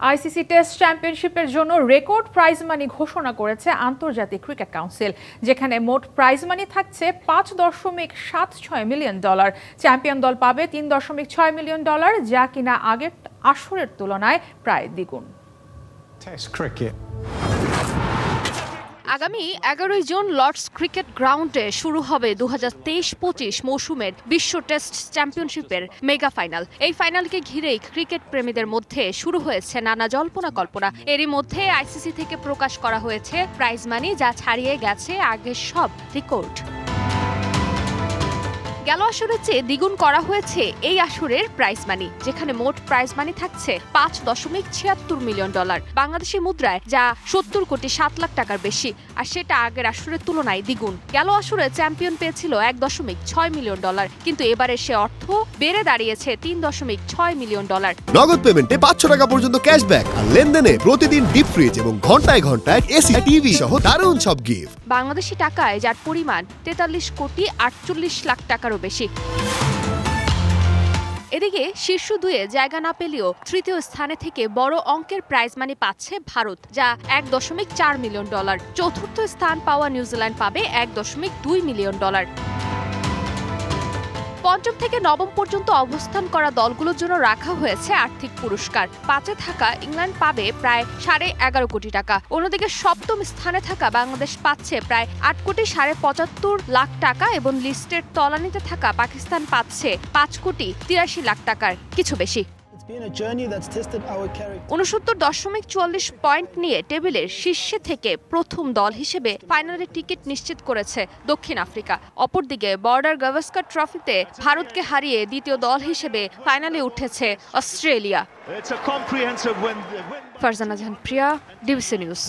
ICC test চ্যাম্পিয়নশিপের জন্য record prize money ঘোষণা করেছে আন্তর্জাতিক ক্রিকেট কাউন্সিল, যেখানে মোট প্রাইজ মানি থাকছে $5.76 মিলিয়ন। চ্যাম্পিয়ন দল পাবে $3.6 মিলিয়ন, যা কিনা আগের আসরের তুলনায় প্রায় দ্বিগুণ। আগামী 11 জুন লর্ডস ক্রিকেট গ্রাউন্ডে শুরু হবে 2023-25 মৌসুমের বিশ্ব টেস্ট চ্যাম্পিয়নশিপের মেগা ফাইনাল। এই ফাইনালকে ঘিরেই ক্রিকেট প্রেমীদের মধ্যে শুরু হয়েছে নানা জল্পনা কল্পনা। এরই মধ্যে আইসিসি থেকে প্রকাশ করা হয়েছে প্রাইজ মানি, যা ছাড়িয়ে গেছে আগের সব রেকর্ড। গেল আসরের চেয়ে দ্বিগুণ করা হয়েছে এই আসরের প্রাইজ মানি, যেখানে মোট প্রাইজ মানি থাকছে $5.76 মিলিয়ন, বাংলাদেশি মুদ্রায় যা 70.7 লাখ টাকার বেশি, আর সেটা আগের আসরের তুলনায় দ্বিগুণ। গেল আসরে চ্যাম্পিয়ন পেয়েছিল $1.6 মিলিয়ন, কিন্তু এবারে সে অর্থ বেড়ে দাঁড়িয়েছে $3.6 মিলিয়ন। নগদ পেমেন্টে 500 টাকা পর্যন্ত ক্যাশব্যাক, আর লেনদেনে প্রতিদিন ডিপ ফ্রিজ এবং ঘন্টায় ঘন্টায় এসি টিভি সহ দারুণ সব গিফট। বাংলাদেশি টাকায় যার পরিমাণ 43.48 লাখ টাকার বেশি। এদিকে শীর্ষ দুয়ে জায়গা না পেলেও তৃতীয় স্থানে থেকে বড় অঙ্কের প্রাইজ মানি পাচ্ছে ভারত, যা $1.4 মিলিয়ন। চতুর্থ স্থান পাওয়া নিউজিল্যান্ড পাবে $1.2 মিলিয়ন। পঞ্চম থেকে নবম পর্যন্ত অবস্থান করা দলগুলোর জন্য রাখা হয়েছে আর্থিক পুরস্কার। 5-এ থাকা ইংল্যান্ড পাবে প্রায় $11.5 কোটি টাকা। অন্যদিকে সপ্তম স্থানে থাকা বাংলাদেশ পাচ্ছে প্রায় $8.75 লাখ টাকা এবং লিস্টের তলানিতে থাকা পাকিস্তান পাচ্ছে $5.83 টাকার কিছু বেশি। 69.44 পয়েন্ট নিয়ে টেবিলের শীর্ষে থেকে প্রথম দল হিসেবে ফাইনালের টিকিট নিশ্চিত করেছে দক্ষিণ আফ্রিকা। অপরদিকে বর্ডার গাভাস্কার ট্রফিতে ভারতকে হারিয়ে দ্বিতীয় দল হিসেবে ফাইনালে উঠেছে অস্ট্রেলিয়া। ফারজানা জাহান প্রিয়া, ডিবিসি নিউজ।